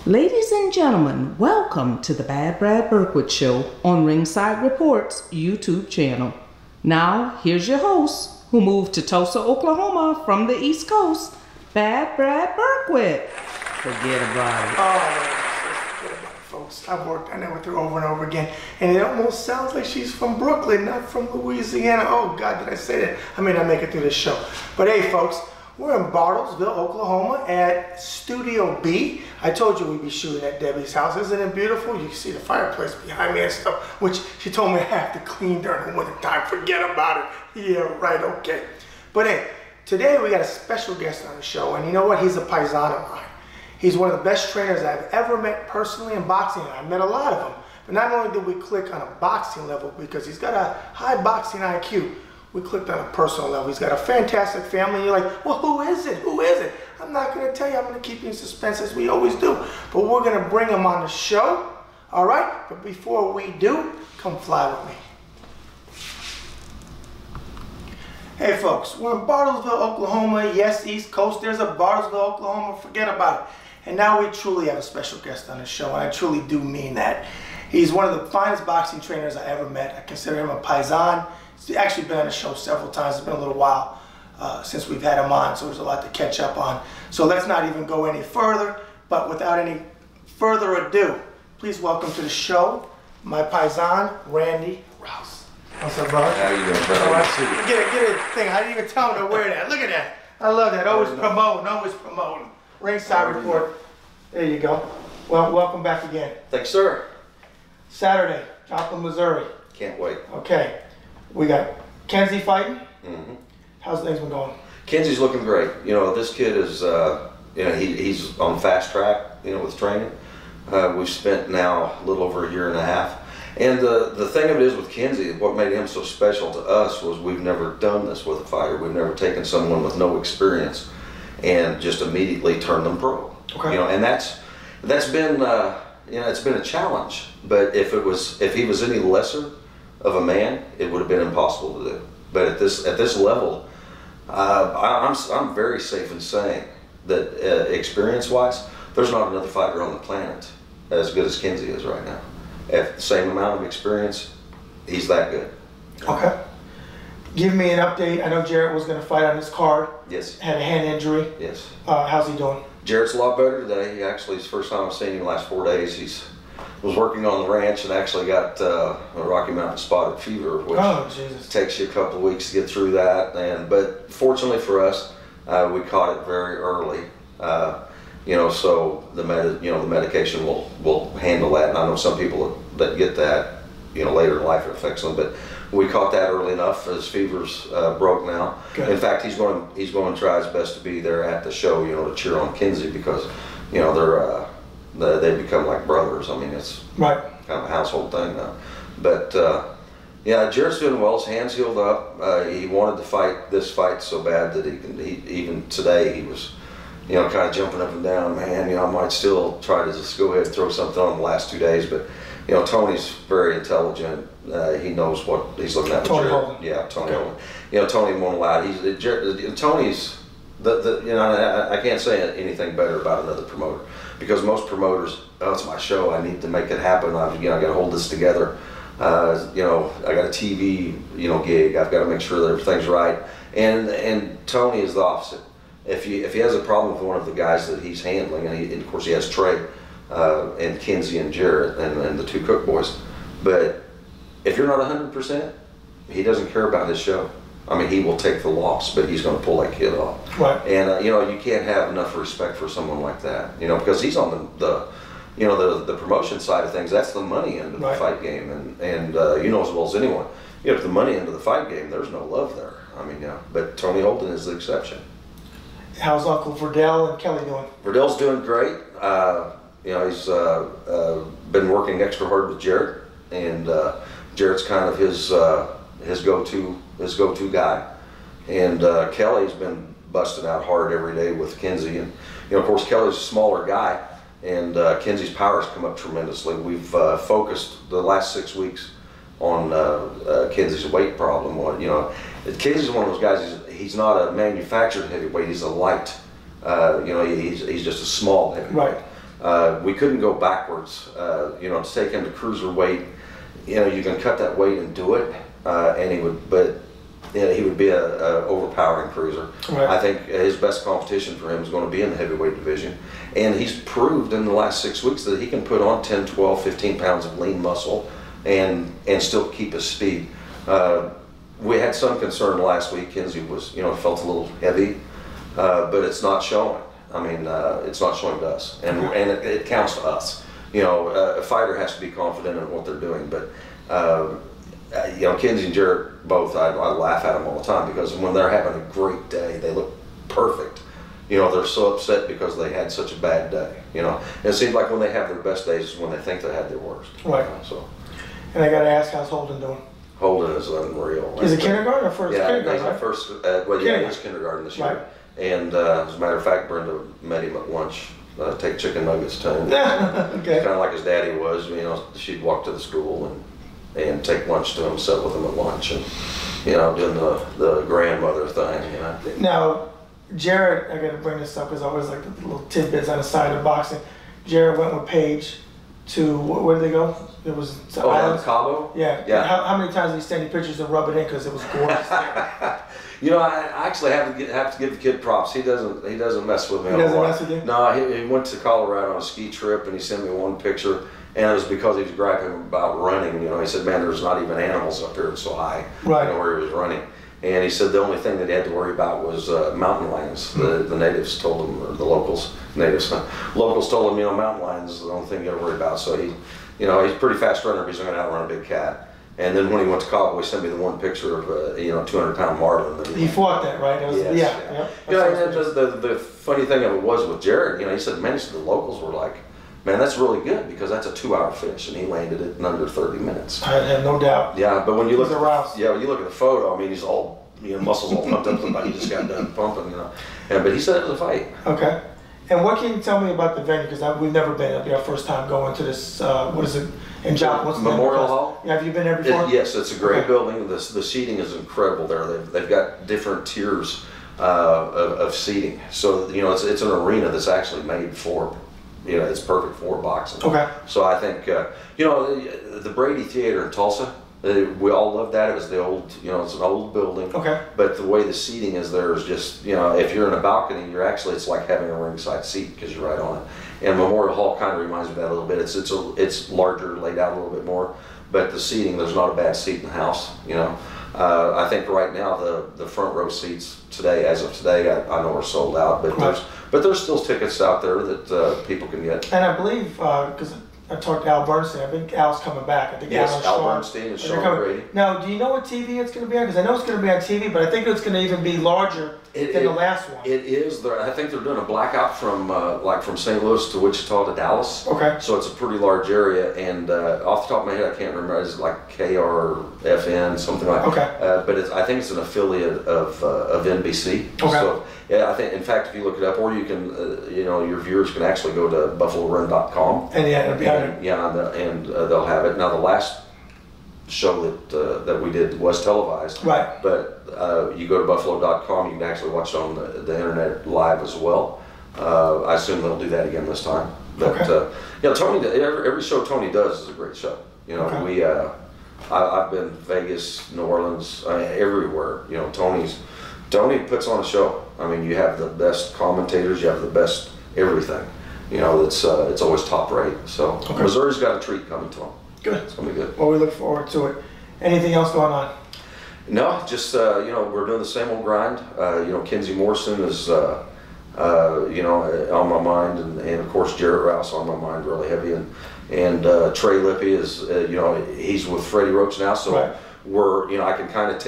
Ladies and gentlemen, welcome to the Bad Brad Berkwitt Show on Ringside Reports YouTube channel. Now, here's your host, who moved to Tulsa, Oklahoma from the East Coast, Bad Brad Berkwitt. Forget about it. Oh, forget about it, folks. I've worked on that with her over and over again, and it almost sounds like she's from Brooklyn, not from Louisiana. Oh, God, did I say that? I may not make it through this show. But hey, folks, we're in Bartlesville, Oklahoma at Studio B. I told you we'd be shooting at Debbie's house. Isn't it beautiful? You can see the fireplace behind me and stuff, which she told me I have to clean during the winter time. Forget about it. Yeah, right, okay. But hey, today we got a special guest on the show, and you know what? He's a paisan of mine. He's one of the best trainers I've ever met personally in boxing. I've met a lot of them. But not only did we click on a boxing level because he's got a high boxing IQ, we clicked on a personal level. He's got a fantastic family. You're like, well, who is it? Who is it? I'm not going to tell you. I'm going to keep you in suspense as we always do. But we're going to bring him on the show. All right? But before we do, come fly with me. Hey, folks. We're in Bartlesville, Oklahoma. Yes, East Coast. There's a Bartlesville, Oklahoma. Forget about it. And now we truly have a special guest on the show. And I truly do mean that. He's one of the finest boxing trainers I ever met. I consider him a paisan. He's actually been on the show several times. It's been a little while since we've had him on, so there's a lot to catch up on. So let's not even go any further, but without any further ado, please welcome to the show, my paisan, Randy Rouse. What's up, brother? How you doing, brother? All right. Get a thing. I didn't even tell him to wear that. Look at that. I love that. Always promoting, always promoting. Ringside Report. There you go. Well, welcome back again. Thanks, sir. Saturday, Joplin, Missouri. Can't wait. Okay. We got Kenzie fighting. Mm-hmm. How's things been going? Kenzie's looking great. You know, this kid is, you know, he's on fast track, you know, with training. We've spent now a little over a year and a half. And the thing of it is with Kenzie, what made him so special to us was we've never done this with a fighter. We've never taken someone with no experience and just immediately turned them pro. Okay. You know, and that's been, you know, it's been a challenge. But if he was any lesser of a man, it would have been impossible to do. But at this level, I'm very safe in saying that experience-wise, there's not another fighter on the planet as good as Kenzie is right now. At the same amount of experience, he's that good. Okay. Give me an update. I know Jarrett was going to fight on this card. Yes. Had a hand injury. Yes. How's he doing? Jarrett's a lot better today. He actually, it's the first time I've seen him in the last 4 days. He was working on the ranch and actually got a Rocky Mountain spotted fever, which takes you a couple of weeks to get through that. But fortunately for us, we caught it very early. You know, so the medication will handle that. And I know some people that get that, you know, later in life it affects them, but we caught that early enough. His fever's broke now. Good. In fact, he's going to try his best to be there at the show, you know, to cheer on Kenzie because, you know, they become like brothers. I mean, it's right. Kind of a household thing now. But yeah, Jarrett's doing well. His hand's healed up. He wanted to fight this fight so bad that even today he was, you know, kind of jumping up and down. Man, you know, I might still try to just go ahead and throw something on the last 2 days, but you know, Tony's very intelligent. He knows what he's looking at. Tony Holden. Yeah, Tony Holden. You know, Tony won't allow it. Tony's you know, I can't say anything better about another promoter because most promoters, oh, it's my show. I need to make it happen. You know, I got to hold this together. You know, I got a TV, you know, gig. I've got to make sure that everything's right. And Tony is the opposite. If he has a problem with one of the guys that he's handling, and of course he has Trey and Kenzie and Jarrett and the two Cook boys, but if you're not 100%, he doesn't care about his show. I mean, he will take the loss, but he's going to pull that kid off. Right. And you know, you can't have enough respect for someone like that. You know, because he's on the you know, the promotion side of things. That's the money end of the fight game, and you know as well as anyone, you know, the money end of the fight game, there's no love there. I mean, yeah. But Tony Holden is the exception. How's Uncle Verdell and Kelly doing? Verdell's doing great. You know, he's been working extra hard with Jarrett, and Jarrett's kind of his go-to guy. And Kelly's been busting out hard every day with Kenzie, and you know, of course, Kelly's a smaller guy, and Kenzie's power's come up tremendously. We've focused the last 6 weeks on Kenzie's weight problem. You know, Kenzie's one of those guys. He's not a manufactured heavyweight. He's a light. You know, he's just a small heavyweight. Right. We couldn't go backwards. You know, to take him to cruiserweight, you know, you can cut that weight and do it, and he would, but yeah, he would be a overpowering cruiser. Right. I think his best competition for him is going to be in the heavyweight division, and he's proved in the last 6 weeks that he can put on 10, 12, 15 pounds of lean muscle and still keep his speed. We had some concern last week. Kenzie was, you know, felt a little heavy, but it's not showing. I mean, it's not showing to us, and it counts to us. You know, a fighter has to be confident in what they're doing, but you know, Kenzie and Jarrett both, I laugh at them all the time because when they're having a great day, they look perfect. You know, they're so upset because they had such a bad day. You know, and it seems like when they have their best days is when they think they had their worst. Right. You know, so. And I got to ask, how's Holden doing? Holden is unreal. Is it kindergarten or first? Yeah, kindergarten, he's right? first. Well, yeah, he's kindergarten this year. Right. And as a matter of fact, Brenda met him at lunch. Take chicken nuggets to him. Okay. Kind of like his daddy was. You know, she'd walk to the school and take lunch to him, sit with him at lunch, and you know, doing the grandmother thing. You know. Now, Jarrett, I got to bring this up because I always like the little tidbits on the side of boxing. Jarrett went with Paige to where did they go? It was Cabo. Yeah. Yeah. How many times did he send you pictures to rub it in because it was gorgeous? You know, I actually have to give the kid props. He doesn't mess with me. He doesn't mess with you? No, he went to Colorado on a ski trip and he sent me one picture, and it was because he was griping about running. You know, he said, "Man, there's not even animals up here. It's so high." Right. You know, where he was running. And he said the only thing that he had to worry about was mountain lions. The natives told him, or the locals told him, you know, mountain lions is the only thing you got to worry about. So he, you know, he's a pretty fast runner, but he's going to outrun a big cat. And then when he went to Cabo, he sent me the one picture of you know, 200-pound marlin. He fought that, right? It was, yes, yeah. You know, the funny thing of it was with Jared, you know, he said, man, the locals were like, man, that's really good because that's a 2-hour finish, and he landed it in under 30 minutes. I have no doubt. Yeah, but when you look at Rouse. Yeah, when you look at the photo, I mean, he's all, you know, muscles all pumped up, like he just got done pumping, you know. But he said it was a fight. Okay. And what can you tell me about the venue? Because we've never been. It'll be our first time going to this. What is it? In Joplin. What's the Memorial Hall? Yeah, have you been there before? Yes, it's a great building. The seating is incredible there. They've got different tiers of seating. So, you know, it's an arena that's actually made for, you know, it's perfect for boxing. Okay. So I think, you know, the Brady Theater in Tulsa, we all loved that. It was the old, you know, it's an old building. Okay. But the way the seating is there is just, you know, if you're in a balcony, it's like having a ringside seat because you're right on it. And Memorial Hall kind of reminds me of that a little bit. It's larger, laid out a little bit more, but the seating, there's not a bad seat in the house, you know. I think right now the front row seats today, as of today, I know are sold out, but there's still tickets out there that people can get. And I believe, because I talked to Al Bernstein. I think Al's coming back. I think yes, Al Bernstein and Sean Brady. Now, do you know what TV it's going to be on? Because I know it's going to be on TV, but I think it's going to even be larger than the last one. It is. I think they're doing a blackout from like from St. Louis to Wichita to Dallas. Okay. So it's a pretty large area, and off the top of my head, I can't remember. It's like KRFN, something like that. Okay. But I think it's an affiliate of NBC. Okay. So yeah, I think, in fact, if you look it up, or you can, you know, your viewers can actually go to BuffaloRun.com. And yeah, it'll be on there. Yeah, and they'll have it. Now, the last show that we did was televised. Right. But you go to Buffalo.com, you can actually watch it on the internet live as well. I assume they'll do that again this time. But you know, Tony, every show Tony does is a great show. You know, I've been Vegas, New Orleans, everywhere. You know, Tony puts on a show. I mean, you have the best commentators, you have the best everything. You know, it's always top rate. So Missouri's got a treat coming to them. Good. It's gonna be good. Well, we look forward to it. Anything else going on? No, just you know, we're doing the same old grind. You know, Kenzie Morrison is you know, on my mind, and of course Jarrett Rouse on my mind really heavy, and Trey Lippy is you know, he's with Freddie Roach now, so we're, you know, I can kind of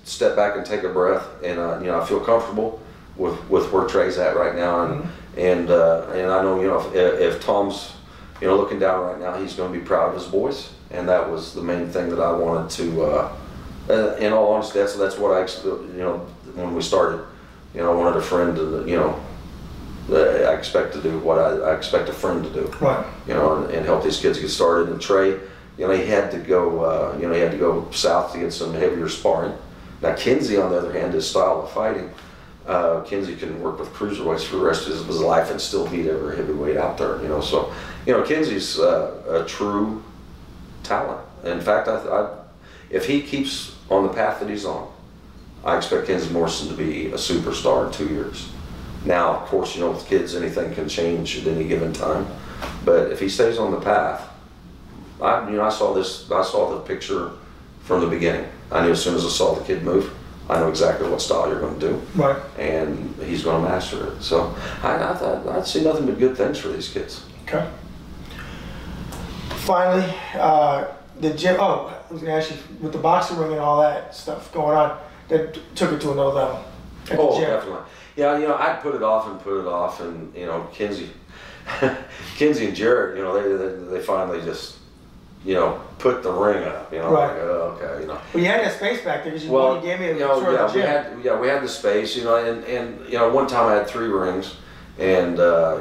step back and take a breath, and you know, I feel comfortable with where Trey's at right now, and I know, you know, if Tom's, you know, looking down right now, he's going to be proud of his boys, and that was the main thing that I wanted to. In all honesty, that's what you know, when we started, you know, I wanted a friend to, you know, I expect to do what I expect a friend to do, right? You know, and help these kids get started. And Trey, you know, he had to go, you know, he had to go south to get some heavier sparring. Now Kenzie, on the other hand, his style of fighting, Kenzie can work with cruiserweights for the rest of his life and still beat every heavyweight out there, you know. So, you know, Kenzie's a true talent. In fact, if he keeps on the path that he's on, I expect Kenzie Morrison to be a superstar in 2 years. Now, of course, you know, with kids, anything can change at any given time. But if he stays on the path, I saw the picture from the beginning. I knew as soon as I saw the kid move, I know exactly what style you're going to do. Right. And he's going to master it. So I thought I'd see nothing but good things for these kids. Okay. Finally, the gym. Oh, I was going to ask you, with the boxing ring and all that stuff going on, that took it to another level. Oh, definitely. Yeah, you know, I'd put it off, and you know, Kenzie and Jarrett, you know, they finally just, you know, put the ring up. You know, right. Like, oh, okay, you know. Well, you had that space back there because you gave me a tour of the gym. We had the space, you know, and you know, one time I had 3 rings, and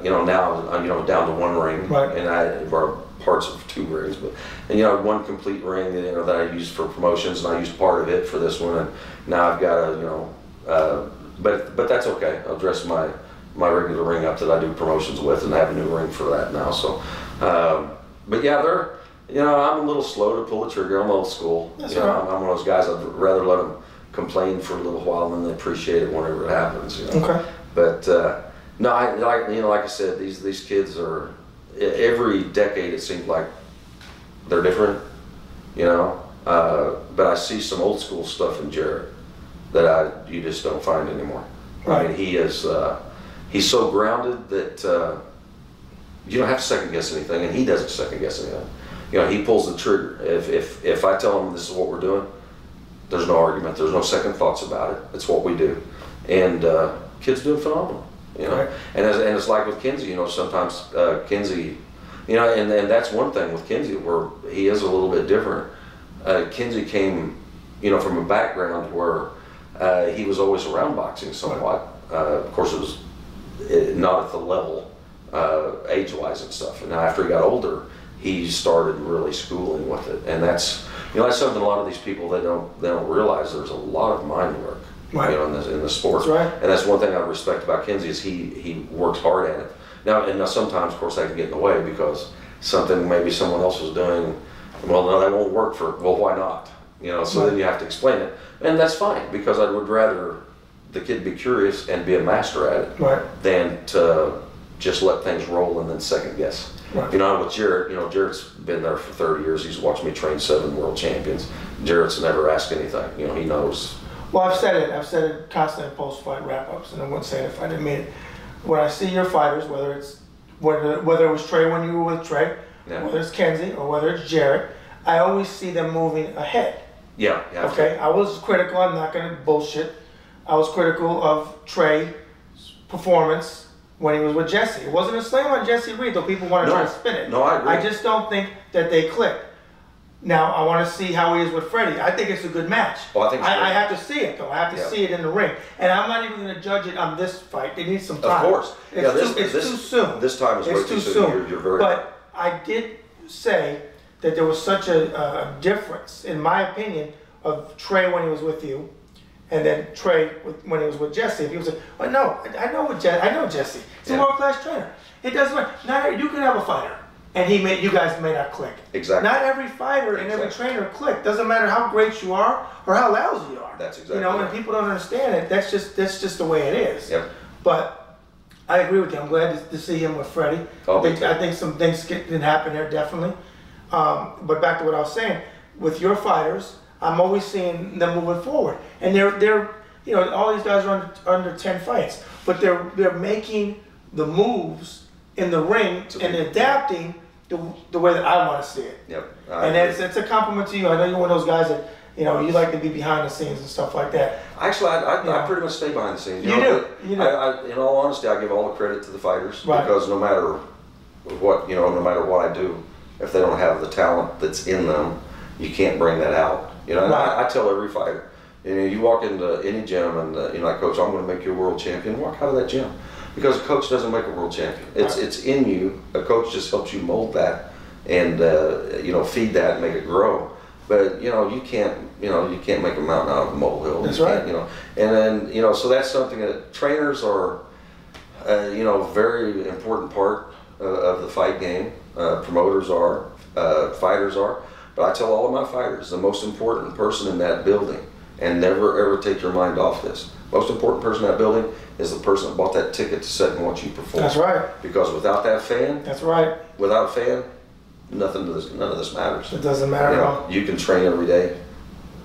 you know, now I'm, you know, down to 1 ring, right. And I borrowed parts of 2 rings, but and you know, 1 complete ring, you know, that I used for promotions, and I used part of it for this one, and now I've got a, you know, but that's okay. I'll dress my regular ring up that I do promotions with, and I have a new ring for that now. So, but yeah, you know, I'm a little slow to pull the trigger. I'm old school. That's you know, right. I'm one of those guys. I'd rather let them complain for a little while and then appreciate it whenever it happens. You know? Okay. But no, like I said, these kids are, every decade it seems like they're different. You know, but I see some old school stuff in Jarrett that you just don't find anymore. Right. I mean, he's so grounded that you don't have to second guess anything, and he doesn't second guess anything. You know, he pulls the trigger. If I tell him this is what we're doing, there's no argument. There's no second thoughts about it. It's what we do, and kids do it phenomenal. You know, right. and it's like with Kenzie. You know, sometimes Kenzie, you know, and that's one thing with Kenzie where he is a little bit different. Kenzie came, you know, from a background where he was always around boxing somewhat. Of course, it was not at the level age-wise and stuff. And now after he got older, he started really schooling with it, and that's, you know, that's something a lot of these people they don't realize. There's a lot of mind work, right. You know, in the sport. That's right. And that's one thing I respect about Kenzie is he works hard at it. Now sometimes, of course, that can get in the way because something maybe someone else was doing. Well, no, that won't work for. Well, why not? You know, so right. Then you have to explain it, and that's fine because I would rather the kid be curious and be a master at it, right. than to just let things roll and then second guess. Right. You know, with Jarrett, you know, Jarrett's been there for 30 years. He's watched me train 7 world champions. Jarrett's never asked anything. You know, he knows. Well, I've said it constantly in post-fight wrap-ups, and I wouldn't say it if I didn't mean it. When I see your fighters, whether it was Trey when you were with Trey, yeah. Whether it's Kenzie or whether it's Jarrett, I always see them moving ahead. Yeah. Okay. I was critical. I'm not going to bullshit. I was critical of Trey's performance when he was with Jesse. It wasn't a slam on Jesse Reed, though people want to try to spin it. No, I agree. I just don't think that they clicked. Now, I want to see how he is with Freddie. I think it's a good match. Well, I think I have to see it, though. I have to see it in the ring. And I'm not even going to judge it on this fight. They need some time. Of course. It's too soon. This time is way too soon. You're very right. But I did say that there was such a difference, in my opinion, of Trey when he was with you, and then Trey when he was with Jesse. People say, "Well, no, I know Jesse. He's a world-class trainer. It doesn't matter. Not you can have a fighter, and you guys may not click. Exactly. Not every fighter and every trainer click. Doesn't matter how great you are or how lousy you are. That's exactly. You know, and people don't understand it. That's just the way it is. Yep. But I agree with you. I'm glad to see him with Freddie. I think some things can happen there definitely. But back to what I was saying, with your fighters, I'm always seeing them moving forward, and they're you know, all these guys are under 10 fights, but they're making the moves in the ring and adapting the way that I want to see it. Yep. And it's a compliment to you. I know you're one of those guys that, you know, you like to be behind the scenes and stuff like that. Actually, I pretty much stay behind the scenes. You do. In all honesty, I give all the credit to the fighters, because no matter what I do, if they don't have the talent that's in them, you can't bring that out. You know, and I tell every fighter, you know, you walk into any gym and you know, like, coach, I'm going to make you a world champion. Walk out of that gym, because a coach doesn't make a world champion. It's in you. A coach just helps you mold that and you know, feed that and make it grow. But you can't make a mountain out of a molehill. That's right. And then so that's something that trainers are, very important part of the fight game. Promoters are, fighters are. But I tell all of my fighters, the most important person in that building, and never ever take your mind off this. Most important person in that building is the person that bought that ticket to sit and watch you perform. That's right. Because without that fan, that's right. Without a fan, none of this matters. It doesn't matter at all. You can train every day,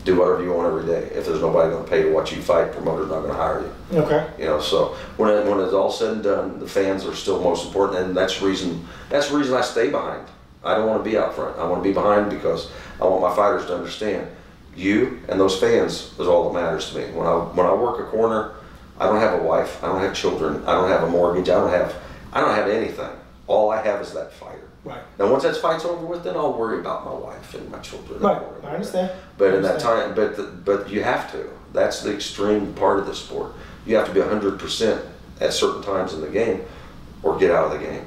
do whatever you want every day. If there's nobody going to pay to watch you fight, promoter's not going to hire you. Okay. So when it's all said and done, the fans are still most important, and that's the reason I stay behind. I don't want to be out front. I want to be behind because I want my fighters to understand you and those fans is all that matters to me. When I work a corner, I don't have a wife, I don't have children, I don't have a mortgage, I don't have anything. All I have is that fighter. Right. Now once that fight's over with, then I'll worry about my wife and my children. Right. I understand. But in that time, but you have to. That's the extreme part of the sport. You have to be 100% at certain times in the game, or get out of the game.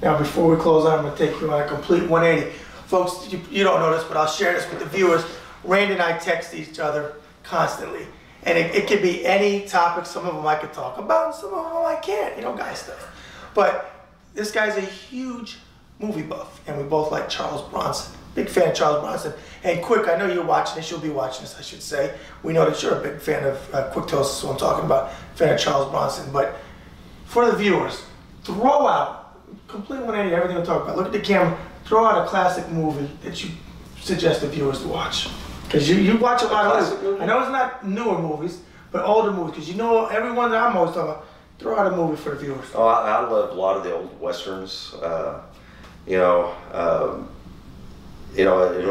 Now, before we close out, I'm going to take you on a complete 180. Folks, you don't know this, but I'll share this with the viewers. Randy and I text each other constantly. And it could be any topic. Some of them I could talk about, and some of them I can't, guy stuff. But this guy's a huge movie buff, and we both like Charles Bronson. Big fan of Charles Bronson. And Quick, I know you're watching this. You'll be watching this, I should say. We know that you're a big fan of Quick Toast, that's what I'm talking about. Fan of Charles Bronson. But for the viewers, throw out, complete 180, everything we're talking about. Look at the camera. Throw out a classic movie that you suggest the viewers to watch. Because you watch a lot of movies. I know it's not newer movies, but older movies. Because everyone that I'm always talking about, throw out a movie for the viewers. Oh, I love a lot of the old westerns. When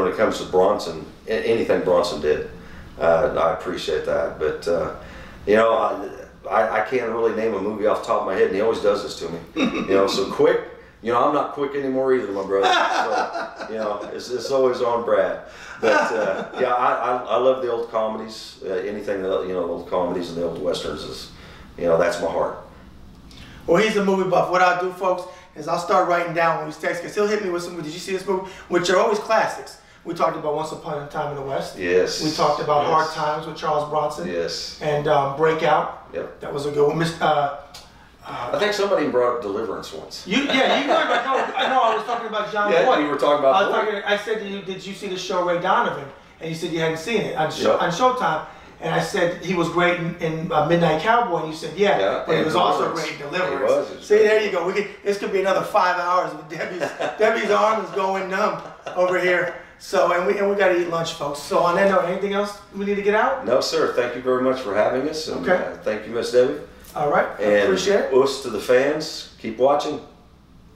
it comes to Bronson, anything Bronson did, I appreciate that. But I can't really name a movie off the top of my head, and he always does this to me. So Quick. I'm not quick anymore either, my brother. So, it's always on Brad. But I love the old comedies. Anything that the old comedies and the old westerns is, that's my heart. Well, he's a movie buff. What I'll do, folks, is I'll start writing down when he's texting, because he'll hit me with some. Did you see this movie? Which are always classics. We talked about Once Upon a Time in the West. Yes. We talked about Hard Times with Charles Bronson. Yes. And Breakout. Yep. That was a good one. I think somebody brought up Deliverance once. You I know. I was talking about John Boyd. Yeah, you were talking about I said to you, did you see the show Ray Donovan? And you said you hadn't seen it on Showtime. And I said he was great in Midnight Cowboy, and you said but he was also great in Deliverance. See, there you go. This could be another 5 hours of Debbie's arm is going numb over here. So and we got to eat lunch, folks. So on that note, anything else we need to get out? No, sir. Thank you very much for having us. And, thank you, Miss Debbie. All right. I appreciate it. Us to the fans. Keep watching.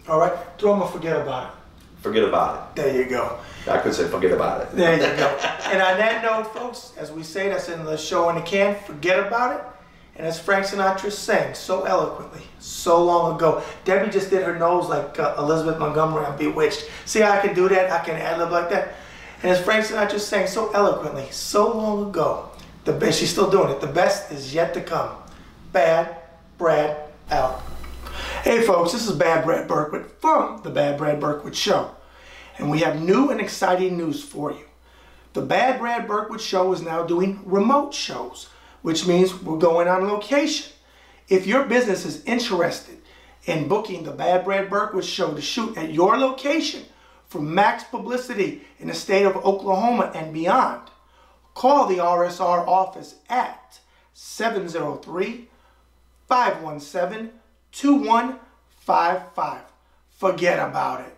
All right. Throw them a forget about it. Forget about it. There you go. I could say forget about it. There you go. And on that note, folks, as we say, that's in the show in the can, forget about it. And as Frank Sinatra sang so eloquently, so long ago, Debbie just did her nose like Elizabeth Montgomery on Bewitched. See how I can do that? I can ad-lib like that. And as Frank Sinatra sang so eloquently, so long ago, the best, she's still doing it, the best is yet to come. Bad Brad out. Hey folks, this is Bad Brad Berkwitt from the Bad Brad Berkwitt Show. And we have new and exciting news for you. The Bad Brad Berkwitt Show is now doing remote shows, which means we're going on location. If your business is interested in booking the Bad Brad Berkwitt Show to shoot at your location for max publicity in the state of Oklahoma and beyond, call the RSR office at 703-517-2155. Forget about it.